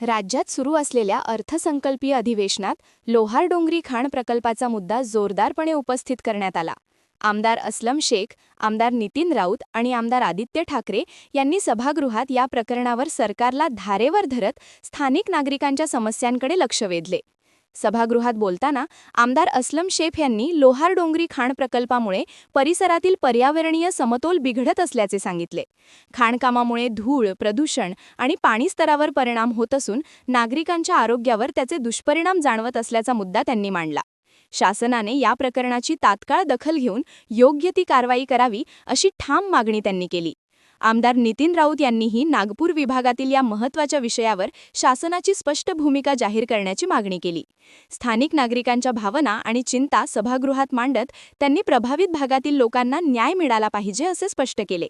राज्यात सुरू असलेल्या अर्थसंकल्पीय अधिवेशनात लोहार-डोंगरी खाण प्रकल्पाचा मुद्दा जोरदारपणे उपस्थित करण्यात आला. आमदार अस्लम शेख, आमदार नितीन राऊत आणि आमदार आदित्य ठाकरे यांनी सभागृहात या प्रकरणावर सरकारला धारेवर धरत स्थानिक नागरिकांच्या समस्यांकडे लक्ष वेधले. सभागृहात बोलताना आमदार अस्लम शेख यांनी लोहार-डोंगरी खाण प्रकल्पामुळे परिसरातील पर्यावरणीय समतोल बिघडत असल्याचे सांगितले. खाणकामामुळे धूळ, प्रदूषण आणि पाणी स्तरावर परिणाम होत असून नागरिकांच्या आरोग्यावर त्याचे दुष्परिणाम जाणवत असल्याचा मुद्दा त्यांनी मांडला. शासनाने या प्रकरणाची तात्काळ दखल घेऊन योग्य ती कारवाई करावी अशी ठाम मागणी त्यांनी केली. आमदार नितीन राऊत यांनीही नागपूर विभागातील या महत्त्वाच्या विषयावर शासनाची स्पष्ट भूमिका जाहीर करण्याची मागणी केली. स्थानिक नागरिकांच्या भावना आणि चिंता सभागृहात मांडत त्यांनी प्रभावित भागातील लोकांना न्याय मिळाला पाहिजे असे स्पष्ट केले.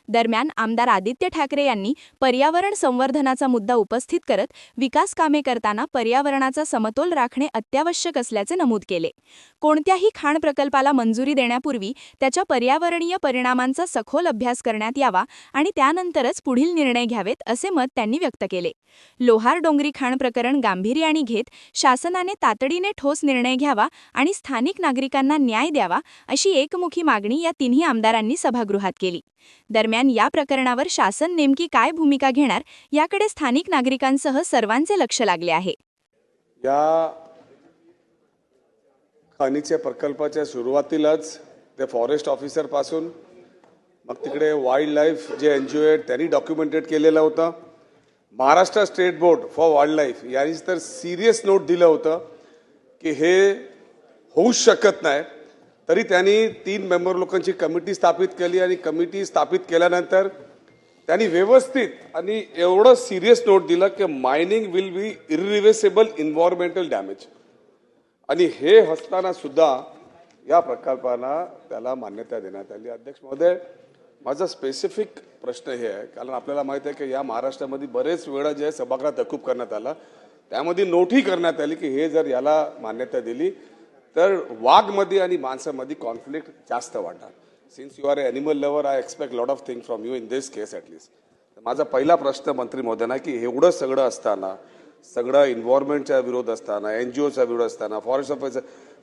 दरम्यान आमदार आदित्य ठाकरे यांनी पर्यावरण संवर्धनाचा मुद्दा उपस्थित करत विकास कामे करताना पर्यावरणाचा समतोल राखणे अत्यावश्यक असल्याचे नमूद केले. कोणत्याही खाण प्रकल्पाला मंजुरी देण्यापूर्वी त्याच्या पर्यावरणीय परिणामांचा सखोल अभ्यास करण्यात यावा आणि त्यानंतरच पुढील निर्णय घ्यावेत असे मत त्यांनी व्यक्त केले. लोहार-डोंगरी खाण प्रकरण गांभीर्याने घेत शासनाने तातडीने ठोस निर्णय घ्यावा आणि स्थानिक नागरिकांना न्याय द्यावा अशी एकमुखी मागणी या तिन्ही आमदारांनी सभागृहात केली. दरम्यान या प्रकरणावर शासन नेमकी काय भूमिका घेणार याकडे स्थानिक नागरिकांसह सर्वांचे लक्ष लागले आहे. या खाणीच्या प्रकल्पाच्या सुरुवातीलाच ते फॉरेस्ट ऑफिसर पासून मग तिकडे वाईल्ड लाईफ जे एनजीओ आहेत त्यांनी डॉक्युमेंटेड केलेलं होतं. Maharashtra state board for wild life यांनी तर सिरियस नोट दिलं होतं की हे होऊच शकत नाही. तरी त्यांनी 3 मेंबर लोकांची कमिटी स्थापित केली आणि कमिटी स्थापित केल्यानंतर त्यांनी व्यवस्थित आणि एवढं सिरियस नोट दिलं की mining will be irreversible environmental damage. आणि हे असताना सुद्धा या प्रकल्पाला त्याला मान्यता देण्यात आली. अध्यक्ष महोदय, माझा स्पेसिफिक प्रश्न हे आहे, कारण आपल्याला माहिती आहे की या महाराष्ट्रामध्ये बरेच वेळा जे सभागृहात तहकूब करण्यात आला त्यामध्ये नोटही करण्यात आली की हे जर याला मान्यता दिली तर वाघमध्ये आणि माणसामध्ये कॉन्फ्लिक्ट जास्त वाढणार. Since you are a animal lover, I expect lot of thing from you in this case at least. माझा पहिला प्रश्न मंत्री महोदयांना की एवढं सगळं असताना, सगळं एन्व्हायरमेंटच्या विरोध असताना, एनजीओचा विरोध असताना, फॉरेस्ट ऑफिसर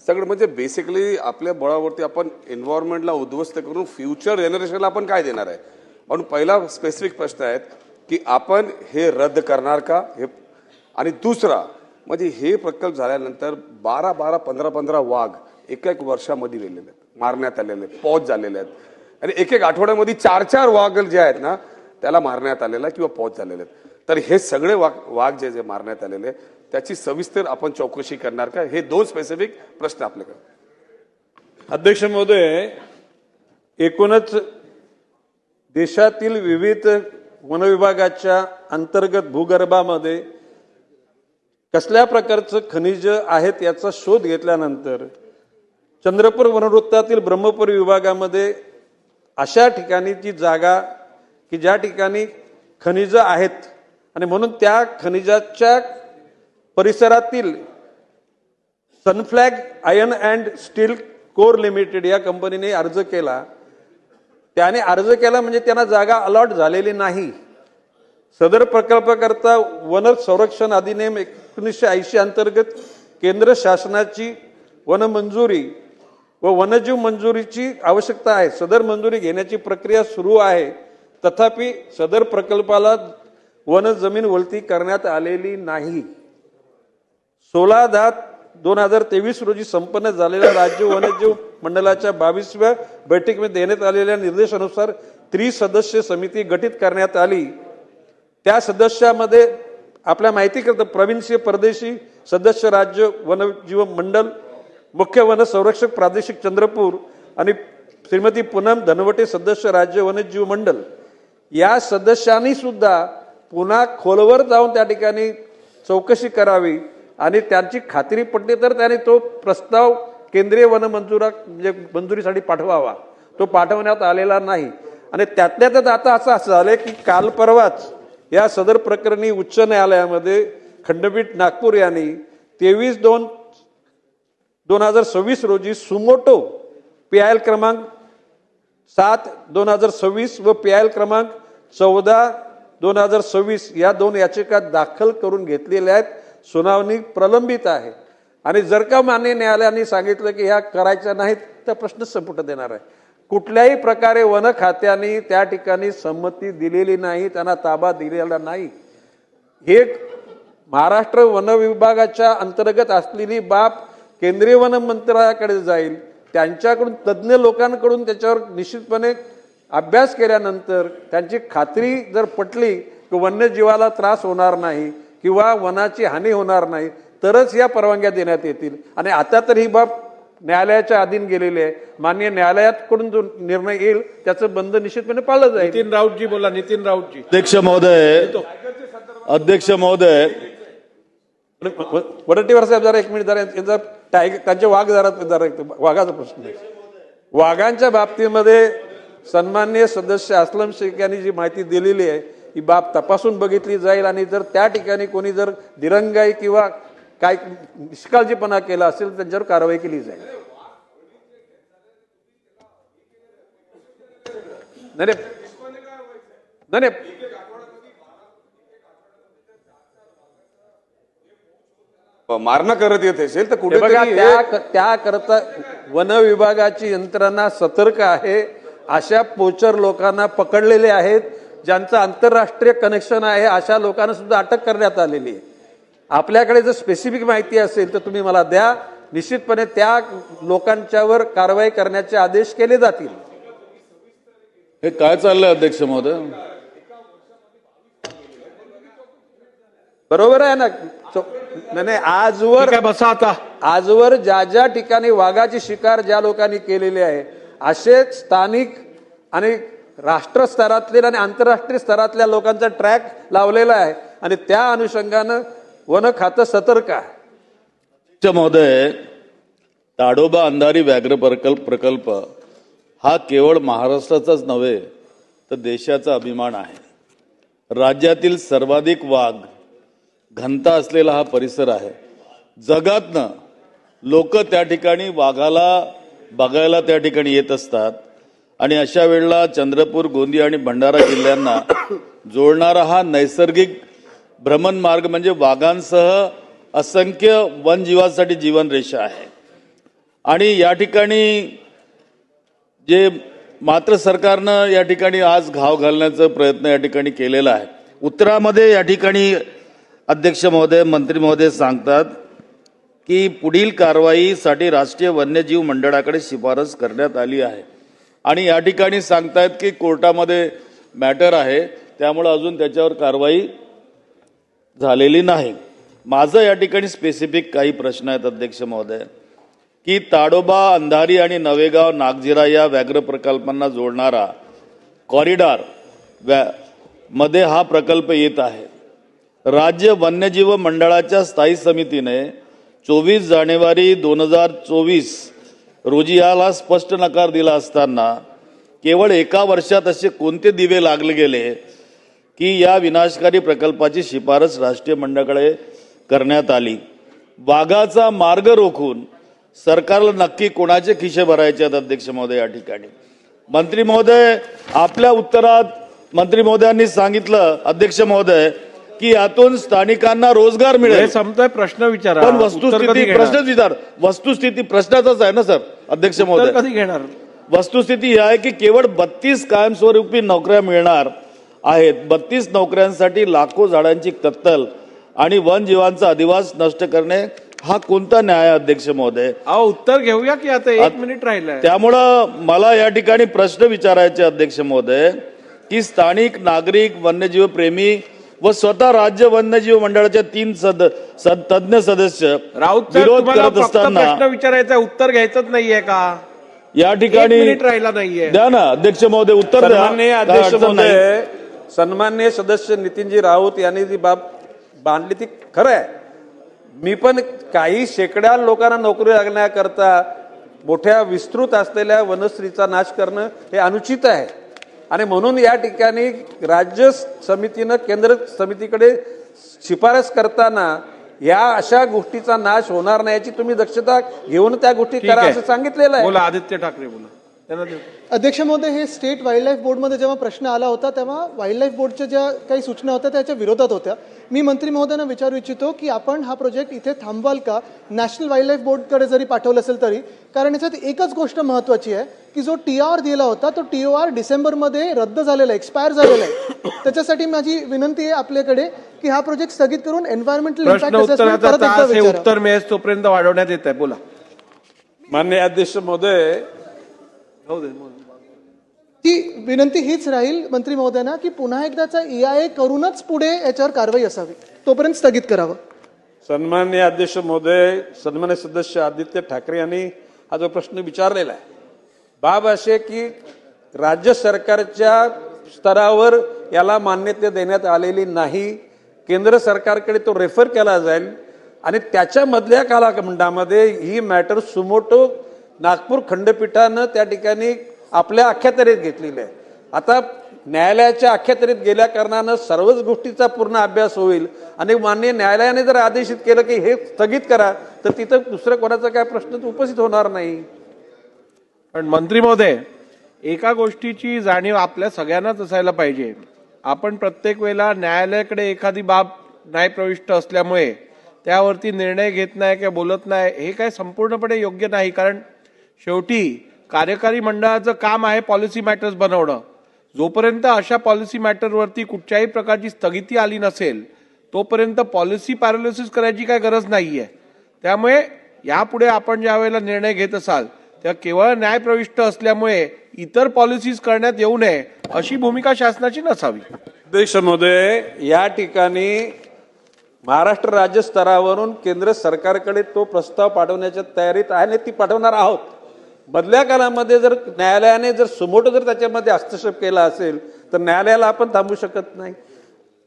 सगळं म्हणजे बेसिकली आपल्या बळावरती आपण एन्व्हायरमेंटला उद्ध्वस्त करून फ्युचर जनरेशनला आपण काय देणार आहे. म्हणून पहिला स्पेसिफिक प्रश्न आहे की आपण हे रद्द करणार का हे. आणि दुसरा म्हणजे हे प्रकल्प झाल्यानंतर 12-12, 15-15 वाघ एक वर्षामध्ये गेलेले आहेत, मारण्यात आलेले आहेत, पॉज झालेले आहेत. आणि एक आठवड्यामध्ये 4-4 वाघ जे आहेत ना त्याला मारण्यात आलेला किंवा पॉज झालेले आहेत. तर हे सगळे वाघ जे मारण्यात आलेले त्याची सविस्तर आपण चौकशी करणार का, हे 2 स्पेसिफिक प्रश्न आपल्याकडे. अध्यक्ष महोदय, एकूणच देशातील विविध वन विभागाच्या अंतर्गत भूगर्भामध्ये कसल्या प्रकारचं खनिज आहेत याचा शोध घेतल्यानंतर चंद्रपूर वनवृत्तातील ब्रह्मपुरी विभागामध्ये अशा ठिकाणीची जागा की ज्या ठिकाणी खनिज आहेत आणि म्हणून त्या खनिजाच्या परिसरातील Sunflag iron and steel co limited या कंपनीने अर्ज केला. त्याने अर्ज केला म्हणजे त्यांना जागा अलॉट झालेली नाही. सदर प्रकल्पाकरता वन संरक्षण अधिनियम 1980 अंतर्गत केंद्र शासनाची वन मंजुरी व वन्यजीव मंजुरीची आवश्यकता आहे. सदर मंजुरी घेण्याची प्रक्रिया सुरू आहे. तथापि सदर प्रकल्पाला वन जमीन वळती करण्यात आलेली नाही. 16/10/2023 रोजी संपन्न झालेल्या राज्य वन्यजीव मंडळाच्या 22व्या बैठकीमध्ये देण्यात आलेल्या निर्देशानुसार त्रिसदस्य समिती गठीत करण्यात आली. त्या सदस्यामध्ये आपल्या माहितीकरता प्रवीणसिंह परदेशी सदस्य राज्य वन्यजीव मंडळ, मुख्य वन संरक्षक प्रादेशिक चंद्रपूर आणि श्रीमती पूनम धनवटे सदस्य राज्य वन्यजीव मंडळ या सदस्यांनी सुद्धा पुन्हा खोलवर जाऊन त्या ठिकाणी चौकशी करावी आणि त्यांची खात्री पटली तर त्याने तो प्रस्ताव केंद्रीय वन मंजुरीसाठी पाठवावा. तो पाठवण्यात आलेला नाही. आणि त्यातल्या त्यात आता असं झालंय की काल परवाच या सदर प्रकरणी उच्च न्यायालयामध्ये खंडपीठ नागपूर यांनी 23/2/2026 रोजी सुमोटो PIL क्रमांक 7/2026 व PIL क्रमांक 2026 या 2 याचिका दाखल करून घेतलेल्या आहेत. सुनावणी प्रलंबित आहे आणि जर का मान्य न्यायालयाने सांगितलं की ह्या करायच्या नाहीत तर प्रश्न संपुट देणार आहे. कुठल्याही प्रकारे वन खात्याने त्या ठिकाणी संमती दिलेली नाही, त्यांना ताबा दिलेला नाही. हे महाराष्ट्र वन विभागाच्या अंतर्गत असलेली बाब केंद्रीय वन मंत्रालयाकडे जाईल. त्यांच्याकडून तज्ज्ञ लोकांकडून त्याच्यावर निश्चितपणे अभ्यास केल्यानंतर त्यांची खात्री जर पटली की वन्यजीवाला त्रास होणार नाही किंवा वनाची हानी होणार नाही तरच या परवानग्या देण्यात येतील. आणि आता तर ही बाब न्यायालयाच्या अधीन गेलेली आहे. माननीय न्यायालयाकडून जो निर्णय येईल त्याचं बंद निश्चितपणे पाळलं जाईल. नितीन राऊतजी बोला. नितीन राऊतजी. अध्यक्ष महोदय वडट्टीवार साहेब जरा 1 मिनिट जरा त्यांचे वाघ जरा वाघाचा प्रश्न आहे. वाघांच्या बाबतीमध्ये सन्माननीय सदस्य असलम शेख यांनी जी माहिती दिलेली आहे ही बाब तपासून बघितली जाईल आणि जर त्या ठिकाणी कोणी जर दिरंगाई किंवा काय निष्काळजीपणा केला असेल तर त्यांच्यावर कारवाई केली जाईल. नाही मारणं करत येत असेल तर हे बघा, कुठे त्याकरता वन विभागाची यंत्रणा सतर्क आहे. अशा पोचर लोकांना पकडलेले आहेत, ज्यांचं आंतरराष्ट्रीय कनेक्शन आहे अशा लोकांना सुद्धा अटक करण्यात आलेली आहे. आपल्याकडे जर स्पेसिफिक माहिती असेल तर तुम्ही मला द्या. निश्चितपणे त्या लोकांच्यावर कारवाई करण्याचे आदेश केले जातील. हे काय चाललंय अध्यक्ष महोदय? बरोबर आहे ना? नाही ठीक आहे, बसा आता. आजवर ज्या ज्या ठिकाणी वाघाची शिकार ज्या लोकांनी केलेली आहे असे स्थानिक आणि राष्ट्र स्तरातले आणि आंतरराष्ट्रीय स्तरातल्या लोकांचा ट्रॅक लावलेला आहे आणि त्या अनुषंगानं वन खातं सतर्क आहे. अध्यक्ष महोदय, ताडोबा अंधारी व्याघ्र प्रकल्प हा केवळ महाराष्ट्राचाच नव्हे तर देशाचा अभिमान आहे. राज्यातील सर्वाधिक वाघ घनता असलेला हा परिसर आहे. जगातनं लोक त्या ठिकाणी वाघाला बघायला त्या ठिकाणी येत असतात आणि अशा वेळेला चंद्रपूर, गोंदिया आणि भंडारा जिल्ह्यांना जोडणारा हा नैसर्गिक भ्रमण मार्ग म्हणजे वाघांसह असंख्य वनजीवासाठी जीवनरेषा आहे. आणि या ठिकाणी जे मात्र सरकारनं या ठिकाणी आज घाव घालण्याचा प्रयत्न या ठिकाणी केलेला आहे. उत्तरामध्ये या ठिकाणी अध्यक्ष महोदय, मंत्री महोदय सांगतात की पुढील कारवाईसाठी राष्ट्रीय वन्यजीव मंडळाकडे शिफारस करण्यात आली आहे आणि या ठिकाणी सांगतायत की कोर्टामध्ये मॅटर आहे त्यामुळे अजून त्याच्यावर कारवाई झालेली नाही. माझं या ठिकाणी स्पेसिफिक काही प्रश्न आहेत अध्यक्ष महोदय की ताडोबा, अंधारी आणि नवेगाव, नागझिरा या व्याघ्र प्रकल्पांना जोडणारा कॉरिडॉर मध्ये हा प्रकल्प येत आहे. राज्य वन्यजीव मंडळाच्या स्थायी समितीने 24 जानेवारी 2024 रोजी याला स्पष्ट नकार दिला असताना केवळ 1 वर्षात असे कोणते दिवे लागले गेले की या विनाशकारी प्रकल्पाची शिफारस राष्ट्रीय मंडळाकडे करण्यात आली? वाघाचा मार्ग रोखून सरकारला नक्की कोणाचे खिसे भरायचे आहेत अध्यक्ष महोदय? या ठिकाणी मंत्री महोदय आपल्या उत्तरात मंत्री महोदयांनी सांगितलं अध्यक्ष महोदय की यातून स्थानिकांना रोजगार मिळेल. समजा प्रश्न विचारा. पण वस्तुस्थिती प्रश्नाचाच आहे ना सर अध्यक्ष महोदय? कधी घेणार? वस्तुस्थिती ही आहे की केवळ 32 कायमस्वरूपी नोकऱ्या मिळणार आहेत. 32 नोकऱ्यांसाठी लाखो झाडांची कत्तल आणि वनजीवांचा अधिवास नष्ट करणे हा कोणता न्याय अध्यक्ष महोदय? उत्तर घेऊया की आता 1 मिनिट राहिलंय. त्यामुळं मला या ठिकाणी प्रश्न विचारायचे अध्यक्ष महोदय की स्थानिक नागरिक, वन्यजीव प्रेमी व स्वतः राज्य वन्यजीव मंडळाच्या 3 तज्ञ सदस्य राऊत विरोध करत असताना प्रश्न विचारायचा, उत्तर घ्यायचंच नाहीये का? या ठिकाणी 1 मिनिट राहिला नाहीये. द्या ना अध्यक्ष महोदय, उत्तर द्या. सन्माननीय अध्यक्ष महोदय, सन्माननीय सदस्य नितीनजी राऊत यांनी जी बाब बांधली ती खरं आहे. मी पण काही शेकड्या लोकांना नोकरी लागण्याकरता मोठ्या विस्तृत असलेल्या वनश्रीचा नाश करणं हे अनुचित आहे आणि म्हणून या ठिकाणी राज्य समितीनं केंद्र समितीकडे शिफारस करताना या अशा गोष्टीचा नाश होणार नाही याची तुम्ही दक्षता घेऊन त्या गोष्टी करा असं सांगितलेलं आहे. बोला आदित्य ठाकरे बोला. त्यांना देतो. अध्यक्ष महोदय, हे स्टेट वाईल्ड लाईफ बोर्डमध्ये जेव्हा प्रश्न आला होता तेव्हा वाईल्ड लाईफ बोर्डच्या ज्या काही सूचना होत्या त्याच्या विरोधात होत्या. मी मंत्री महोदयांना विचारू इच्छितो की आपण हा प्रोजेक्ट इथे थांबवाल का, नॅशनल वाईल्ड लाईफ बोर्डकडे जरी पाठवलं असेल तरी, कारण याच्यात एकच गोष्ट महत्त्वाची आहे की जो TOR दिला होता तो TOR डिसेंबरमध्ये रद्द झालेला आहे, एक्सपायर झालेला आहे. त्याच्यासाठी माझी विनंती आहे आपल्याकडे की हा प्रोजेक्ट स्थगित करून एन्व्हायरमेंटल प्रश्न इम्पॅक्ट असेसमेंट उत्तराचा परत एकदा तास हे विचारा. उत्तर मिळेल तोपर्यंत वाढवण्यात येत आहे. बोला. माननीय अध्यक्ष महोदय, ती विनंती हीच राहील मंत्री महोदयांना की पुन्हा एकदाचा EIA करूनच पुढे याच्यावर कारवाई असावी, तोपर्यंत स्थगित करावं. सन्माननीय अध्यक्ष महोदय, सन्मान्य सदस्य आदित्य ठाकरे यांनी हा जो प्रश्न विचारलेला आहे, बाब असे की राज्य सरकारच्या स्तरावर याला मान्यता देण्यात आलेली नाही. केंद्र सरकारकडे तो रेफर केला जाईल आणि त्याच्यामधल्या कालखंडामध्ये ही मॅटर सुमोटो नागपूर खंडपीठानं त्या ठिकाणी आपल्या अखत्यारीत घेतलेली आहे. आता न्यायालयाच्या अखत्यारीत गेल्या कारणानं सर्वच गोष्टीचा पूर्ण अभ्यास होईल आणि माननीय न्यायालयाने जर आदेशित केलं की हे स्थगित करा तर तिथं दुसरं कोणाचा काय प्रश्न उपस्थित होणार नाही. पण मंत्री महोदय, एका गोष्टीची जाणीव आपल्या सगळ्यांनाच असायला पाहिजे. आपण प्रत्येक वेळेला न्यायालयाकडे एखादी बाब न्यायप्रविष्ट असल्यामुळे त्यावरती निर्णय घेत नाही किंवा बोलत नाही, हे काय संपूर्णपणे योग्य नाही. कारण शेवटी कार्यकारी मंडळाचं काम आहे पॉलिसी मॅटर्स बनवणं. जोपर्यंत अशा पॉलिसी मॅटरवरती कुठच्याही प्रकारची स्थगिती आली नसेल तोपर्यंत पॉलिसी पॅरालिसिस करायची काय गरज नाहीये. त्यामुळे यापुढे आपण ज्या वेळेला निर्णय घेत असाल तेव्हा केवळ न्यायप्रविष्ट असल्यामुळे इतर पॉलिसीज करण्यात येऊ नये अशी भूमिका शासनाची नसावी. अध्यक्ष महोदय, या ठिकाणी महाराष्ट्र राज्य स्तरावरून केंद्र सरकारकडे तो प्रस्ताव पाठवण्याच्या तयारीत आहे आणि ती पाठवणार आहोत. मधल्या काळामध्ये जर न्यायालयाने जर सुमोटो जर त्याच्यामध्ये हस्तक्षेप केला असेल तर न्यायालयाला आपण थांबू शकत नाही.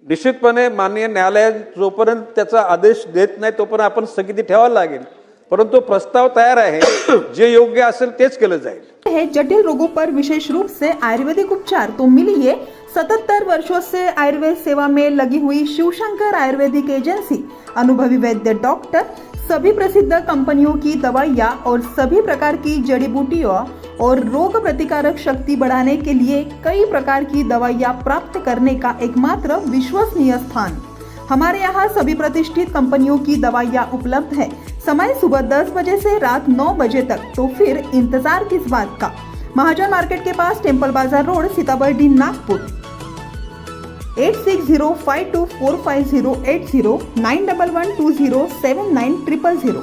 निश्चितपणे माननीय न्यायालय जोपर्यंत त्याचा आदेश देत नाही तोपर्यंत आपण स्थगिती ठेवायला लागेल. परंतु प्रस्ताव तयार आहे, जे योग्य असेल तेच केलं जाईल. है जटिल रोगों पर विशेष रूप से आयुर्वेदिक उपचार तो मिलिए 77 वर्षों से आयुर्वेद सेवा में लगी हुई शिवशंकर आयुर्वेदिक एजेंसी, अनुभवी वैद्य डॉक्टर, सभी प्रसिद्ध कंपनियों की दवाइयाँ और सभी प्रकार की जड़ी बूटियों और रोग प्रतिकारक शक्ति बढ़ाने के लिए कई प्रकार की दवाइयाँ प्राप्त करने का एकमात्र विश्वसनीय स्थान. हमारे यहाँ सभी प्रतिष्ठित कंपनियों की दवाइयाँ उपलब्ध है. समय सुबह 10 बजे से रात 9 बजे तक. तो फिर इंतजार किस बात का. महाजन मार्केट के पास टेम्पल बाजार रोड, सीताबर्डी, नागपुर. 8605245080 9112079000.